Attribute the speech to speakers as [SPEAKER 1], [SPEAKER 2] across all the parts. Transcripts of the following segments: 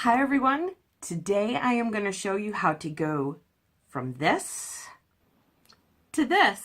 [SPEAKER 1] Hi everyone, today I am going to show you how to go from this to this.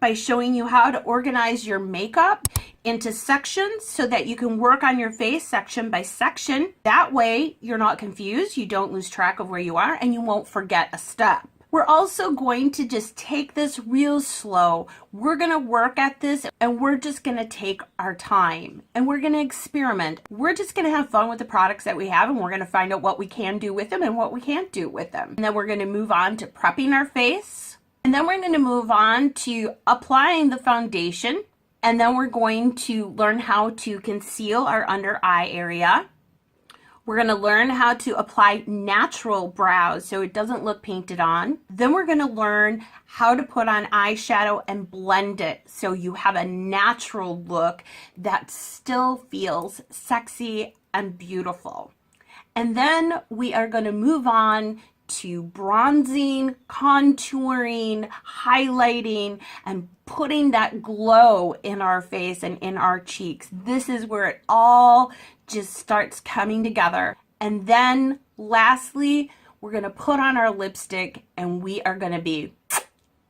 [SPEAKER 1] By showing you how to organize your makeup into sections so that you can work on your face section by section. That way you're not confused, you don't lose track of where you are, and you won't forget a step. We're also going to just take this real slow. We're going to work at this and we're just going to take our time and we're going to experiment. We're just going to have fun with the products that we have and we're going to find out what we can do with them and what we can't do with them. And then we're going to move on to prepping our face. And then we're going to move on to applying the foundation. And then we're going to learn how to conceal our under eye area. We're going to learn how to apply natural brows so it doesn't look painted on. Then we're going to learn how to put on eyeshadow and blend it so you have a natural look that still feels sexy and beautiful. And then we are going to move on to bronzing, contouring, highlighting, and putting that glow in our face and in our cheeks. This is where it all just starts coming together. And then lastly, we're going to put on our lipstick and we are going to be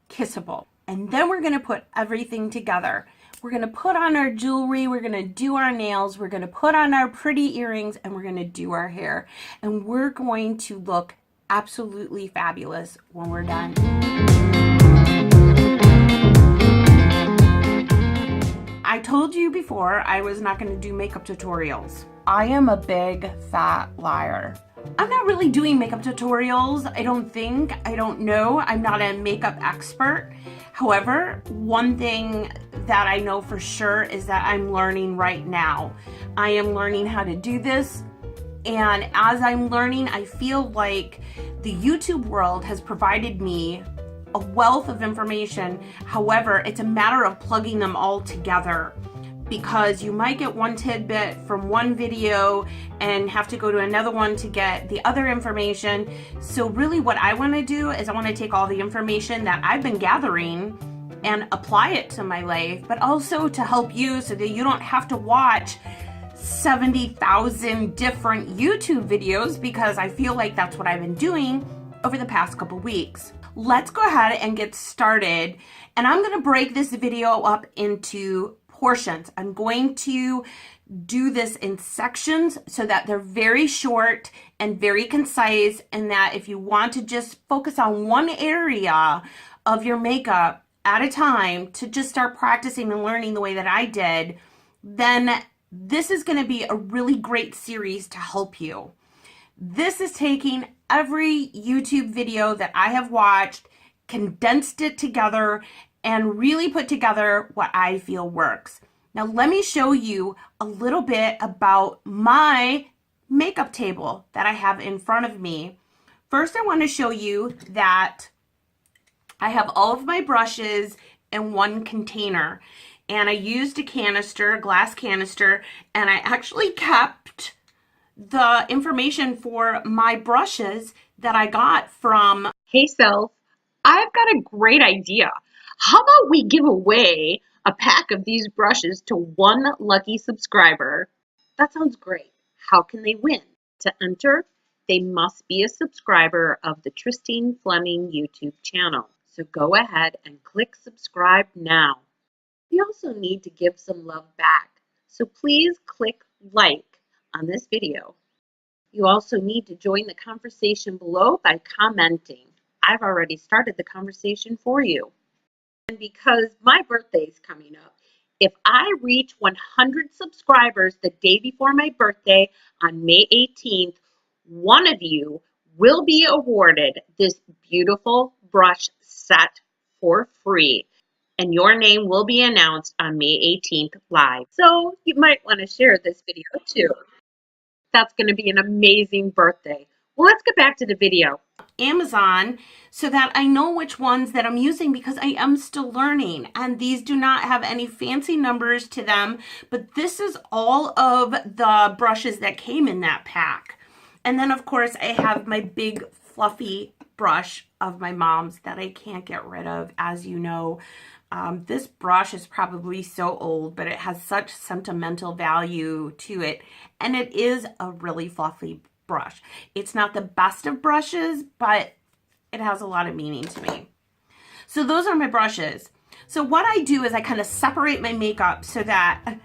[SPEAKER 1] kissable. And then we're going to put everything together. We're going to put on our jewelry, we're going to do our nails, we're going to put on our pretty earrings, and we're going to do our hair. And we're going to look absolutely fabulous when we're done. I told you before I was not going to do makeup tutorials. I am a big fat liar. I'm not really doing makeup tutorials. I don't know. I'm not a makeup expert. However, one thing that I know for sure is that I'm learning right now. I am learning how to do this. And as I'm learning, I feel like the YouTube world has provided me a wealth of information. However, it's a matter of plugging them all together because you might get one tidbit from one video and have to go to another one to get the other information. So really what I want to do is I want to take all the information that I've been gathering and apply it to my life, but also to help you so that you don't have to watch 70,000 different YouTube videos because I feel like that's what I've been doing over the past couple weeks. Let's go ahead and get started. And I'm going to break this video up into portions. I'm going to do this in sections so that they're very short and very concise, and that if you want to just focus on one area of your makeup at a time to just start practicing and learning the way that I did, then this is going to be a really great series to help you. This is taking every YouTube video that I have watched, condensed it together, and really put together what I feel works. Now let me show you a little bit about my makeup table that I have in front of me. First, I want to show you that I have all of my brushes in one container. And I used a canister, a glass canister, and I actually kept the information for my brushes that I got from
[SPEAKER 2] Hey Self, I've got a great idea. How about we give away a pack of these brushes to one lucky subscriber? That sounds great. How can they win? To enter, they must be a subscriber of the Tristine Fleming YouTube channel. So go ahead and click subscribe now. We also need to give some love back, so please click like on this video. You also need to join the conversation below by commenting. I've already started the conversation for you. And because my birthday is coming up, if I reach 100 subscribers the day before my birthday on May 18th, one of you will be awarded this beautiful brush set for free. and your name will be announced on May 18th live. So you might want to share this video too. That's going to be an amazing birthday. Well, let's get back to the video.
[SPEAKER 1] Amazon so that I know which ones that I'm using because I am still learning, and these do not have any fancy numbers to them, but this is all of the brushes that came in that pack. And then of course I have my big fluffy brush of my mom's that I can't get rid of. As you know, this brush is probably so old, but it has such sentimental value to it, and it is a really fluffy brush. It's not the best of brushes, but it has a lot of meaning to me. So those are my brushes. So what I do is I kind of separate my makeup so that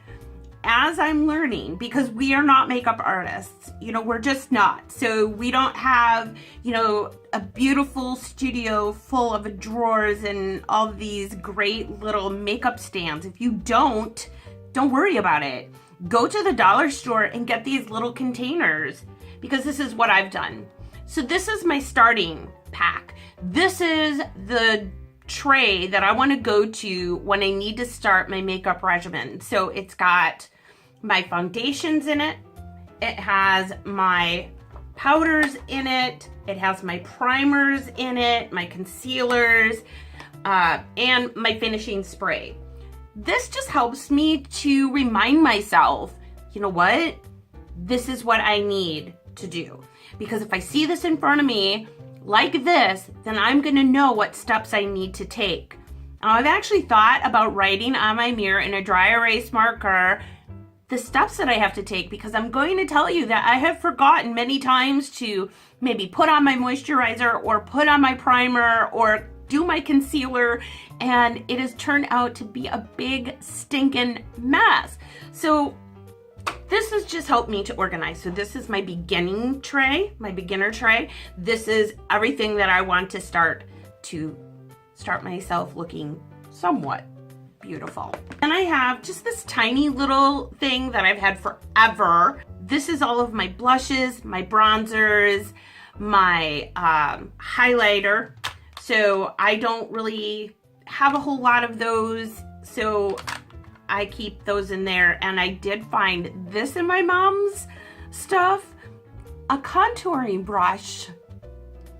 [SPEAKER 1] as I'm learning, because we are not makeup artists, you know, we're just not. So we don't have, you know, a beautiful studio full of drawers and all these great little makeup stands. If you don't worry about it. Go to the dollar store and get these little containers, because this is what I've done. So this is my starting pack. This is the tray that I want to go to when I need to start my makeup regimen. So it's got my foundations in it. It has my powders in it. It has my primers in it, my concealers, and my finishing spray. This just helps me to remind myself, you know what? This is what I need to do. Because if I see this in front of me like this, then I'm gonna know what steps I need to take. Now, I've actually thought about writing on my mirror in a dry erase marker the steps that I have to take, because I'm going to tell you that I have forgotten many times to maybe put on my moisturizer or put on my primer or do my concealer, and it has turned out to be a big stinking mess. So this has just helped me to organize. So this is my beginning tray, my beginner tray. This is everything that I want to start myself looking somewhat beautiful. And I have just this tiny little thing that I've had forever. This is all of my blushes, my bronzers, my highlighter. So I don't really have a whole lot of those, so I keep those in there. And I did find this in my mom's stuff, a contouring brush.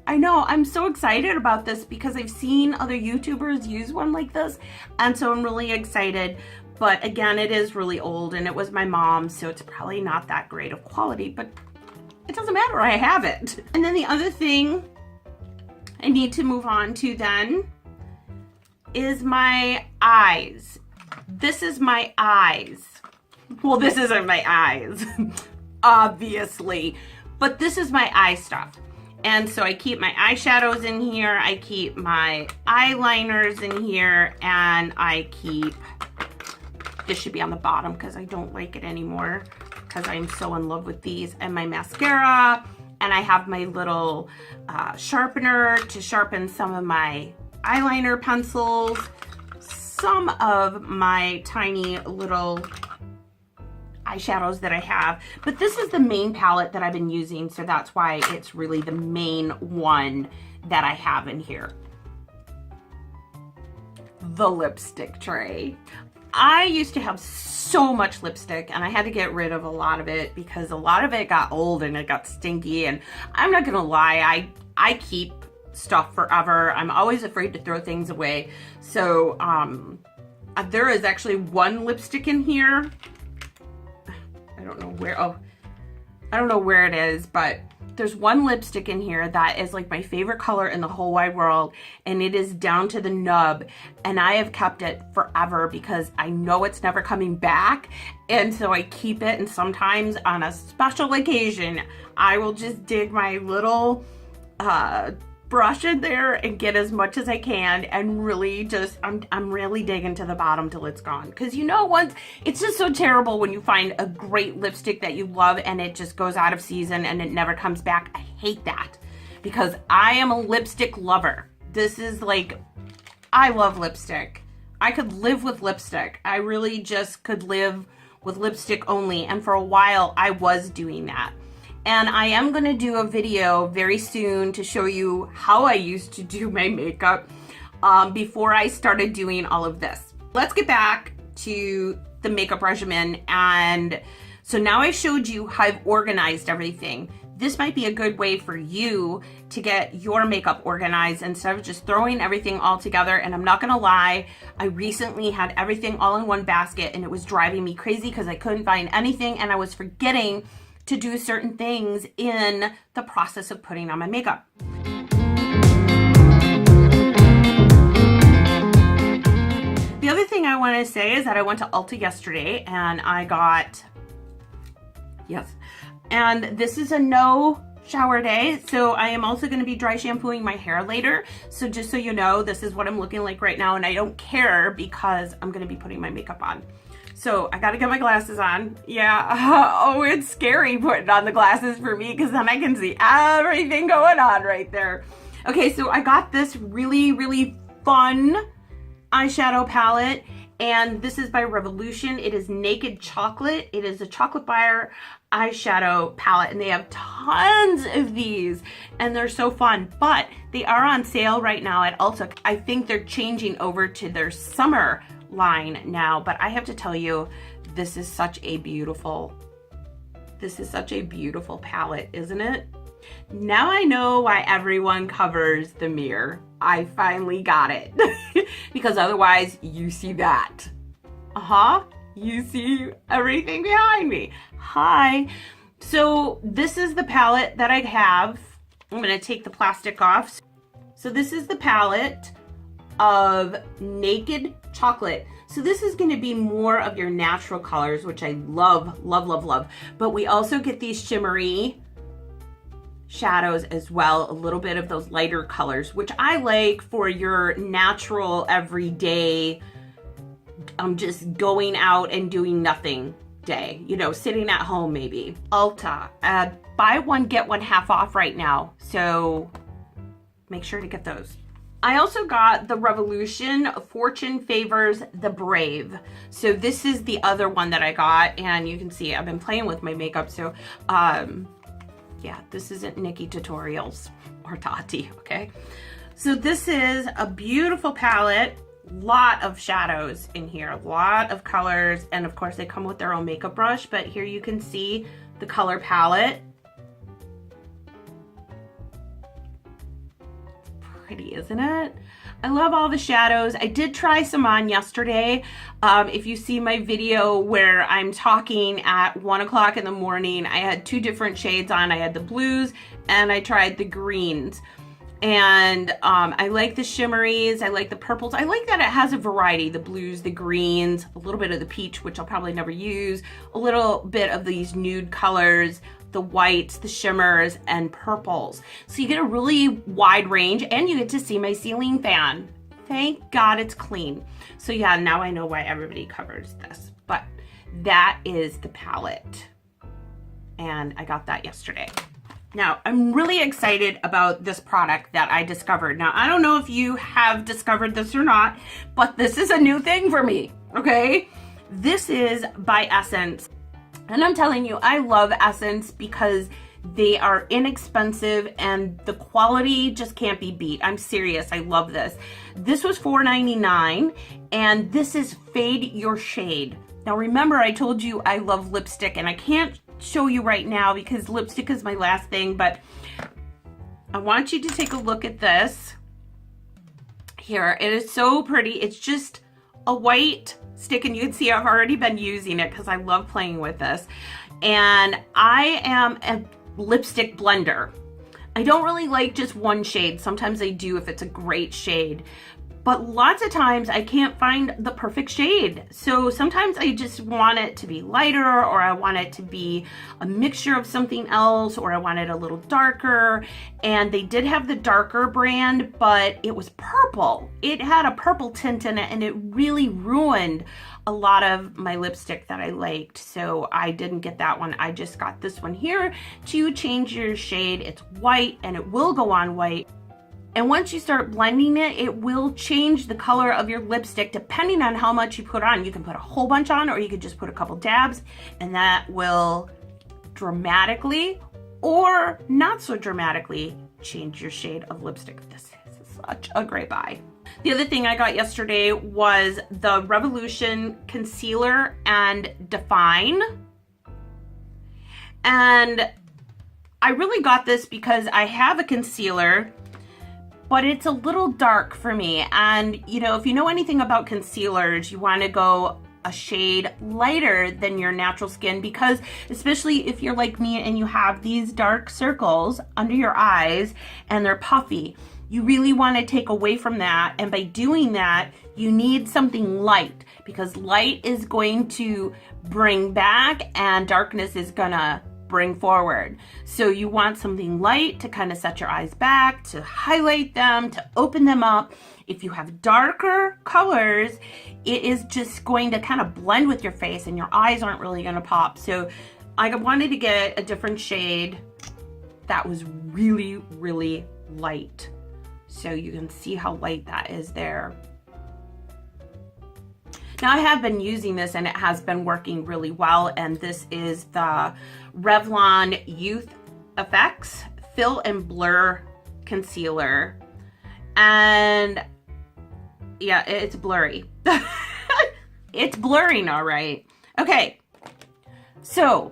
[SPEAKER 1] I know, I'm so excited about this because I've seen other YouTubers use one like this, and so I'm really excited. But again, it is really old and it was my mom's, so it's probably not that great of quality, but it doesn't matter, I have it. And then the other thing I need to move on to then is my eyes. This is my eyes. Well, this isn't my eyes, obviously, but this is my eye stuff. And so I keep my eyeshadows in here, I keep my eyeliners in here, and I keep, this should be on the bottom because I don't like it anymore because I'm so in love with these, and my mascara, and I have my little sharpener to sharpen some of my eyeliner pencils, some of my tiny little eyeshadows that I have, but this is the main palette that I've been using, so that's why it's really the main one that I have in here. The lipstick tray. I used to have so much lipstick and I had to get rid of a lot of it because a lot of it got old and it got stinky, and I'm not gonna lie, I keep stuff forever. I'm always afraid to throw things away. So there is actually one lipstick in here. I don't know where it is, but there's one lipstick in here that is like my favorite color in the whole wide world, and it is down to the nub, and I have kept it forever because I know it's never coming back, and so I keep it. And sometimes on a special occasion I will just dig my little brush in there and get as much as I can, and really just I'm really digging to the bottom till it's gone, because you know, once it's just so terrible when you find a great lipstick that you love and it just goes out of season and it never comes back. I hate that because I am a lipstick lover. This is like, I love lipstick. I could live with lipstick. I really just could live with lipstick only, and for a while I was doing that. And I am going to do a video very soon to show you how I used to do my makeup. before I started doing all of this. Let's get back to the makeup regimen. And so now I showed you how I've organized everything. This might be a good way for you to get your makeup organized instead of just throwing everything all together. And I'm not gonna lie, I recently had everything all in one basket and it was driving me crazy because I couldn't find anything and I was forgetting to do certain things in the process of putting on my makeup. The other thing I want to say is that I went to Ulta yesterday and I got, yes, and this is a no shower day, so I am also going to be dry shampooing my hair later. So just so you know, this is what I'm looking like right now, and I don't care because I'm going to be putting my makeup on. So I got to get my glasses on. Yeah, oh, it's scary putting on the glasses for me because then I can see everything going on right there. Okay, so I got this really, really fun eyeshadow palette, and this is by Revolution. It is Naked Chocolate. It is a chocolate bar eyeshadow palette, and they have tons of these, and they're so fun, but they are on sale right now at Ulta. I think they're changing over to their summer line now, but I have to tell you, this is such a beautiful palette, isn't it? Now I know why everyone covers the mirror. I finally got it. Because otherwise you see that. You see everything behind me. Hi. So this is the palette that I have. I'm going to take the plastic off. So this is the palette of Naked Chocolate. So this is going to be more of your natural colors, which I love, love, love, love. But we also get these shimmery shadows as well, a little bit of those lighter colors, which I like for your natural everyday just going out and doing nothing day, you know, sitting at home maybe. Ulta, buy one get one half off right now, so make sure to get those. I also got the Revolution Fortune Favors the Brave. So this is the other one that I got, and you can see I've been playing with my makeup, so yeah, this isn't Nikki Tutorials or Tati, okay? So this is a beautiful palette, lot of shadows in here, a lot of colors, and of course they come with their own makeup brush, but here you can see the color palette. Pretty, isn't it? I love all the shadows. I did try some on yesterday. If you see my video where I'm talking at 1 o'clock in the morning, I had 2 different shades on. I had the blues and I tried the greens. And I like the shimmeries, I like the purples. I like that it has a variety, the blues, the greens, a little bit of the peach, which I'll probably never use, a little bit of these nude colors, the whites, the shimmers, and purples. So you get a really wide range, and you get to see my ceiling fan. Thank God it's clean. So yeah, now I know why everybody covers this, but that is the palette. And I got that yesterday. Now, I'm really excited about this product that I discovered. Now, I don't know if you have discovered this or not, but this is a new thing for me, okay? This is by Essence. And I'm telling you, I love Essence because they are inexpensive and the quality just can't be beat. I'm serious, I love this. This was $4.99, and this is Fade Your Shade. Now remember, I told you I love lipstick, and I can't show you right now because lipstick is my last thing, but I want you to take a look at this. Here, it is so pretty. It's just a white stick, and you can see I've already been using it because I love playing with this. And I am a lipstick blender. I don't really like just one shade. Sometimes I do if it's a great shade, but lots of times I can't find the perfect shade. So sometimes I just want it to be lighter, or I want it to be a mixture of something else, or I want it a little darker. And they did have the darker brand, but it was purple. It had a purple tint in it, and it really ruined a lot of my lipstick that I liked. So I didn't get that one. I just got this one here to change your shade. It's white, and it will go on white. And once you start blending it, it will change the color of your lipstick depending on how much you put on. You can put a whole bunch on, or you could just put a couple dabs, and that will dramatically or not so dramatically change your shade of lipstick. This is such a great buy. The other thing I got yesterday was the Revolution Concealer and Define. And I really got this because I have a concealer, but it's a little dark for me. And you know, if you know anything about concealers, you want to go a shade lighter than your natural skin, because especially if you're like me and you have these dark circles under your eyes and they're puffy, you really want to take away from that. And by doing that, you need something light, because light is going to bring back and darkness is gonna bring forward. So you want something light to kind of set your eyes back, to highlight them, to open them up. If you have darker colors, it is just going to kind of blend with your face and your eyes aren't really going to pop. So I wanted to get a different shade that was really, really light. So you can see how light that is there. Now I have been using this and it has been working really well, and this is the Revlon Youth Effects Fill and Blur Concealer. And yeah, it's blurry. It's blurring, all right. Okay, so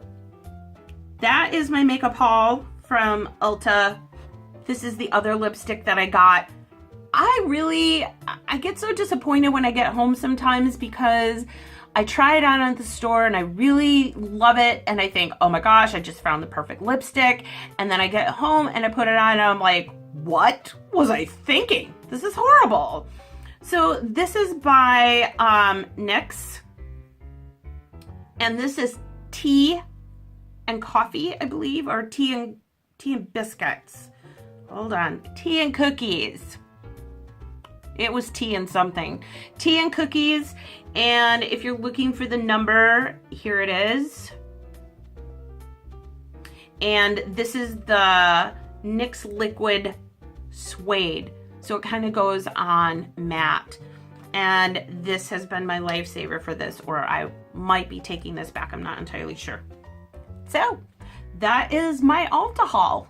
[SPEAKER 1] that is my makeup haul from Ulta. This is the other lipstick that I got. I get so disappointed when I get home sometimes, because I try it on at the store and I really love it and I think, oh my gosh, I just found the perfect lipstick. And then I get home and I put it on and I'm like, what was I thinking? This is horrible. So this is by NYX, and this is Tea and Coffee, I believe, or Tea and Biscuits. Hold on, Tea and Cookies. It was tea and something. Tea and Cookies. And if you're looking for the number, here it is. And this is the NYX Liquid Suede. So it kind of goes on matte. And this has been my lifesaver for this, or I might be taking this back. I'm not entirely sure. So that is my Ulta haul.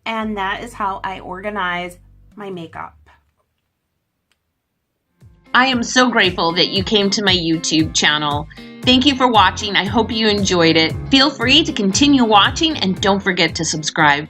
[SPEAKER 1] And that is how I organize my makeup.
[SPEAKER 2] I am so grateful that you came to my YouTube channel. Thank you for watching. I hope you enjoyed it. Feel free to continue watching and don't forget to subscribe.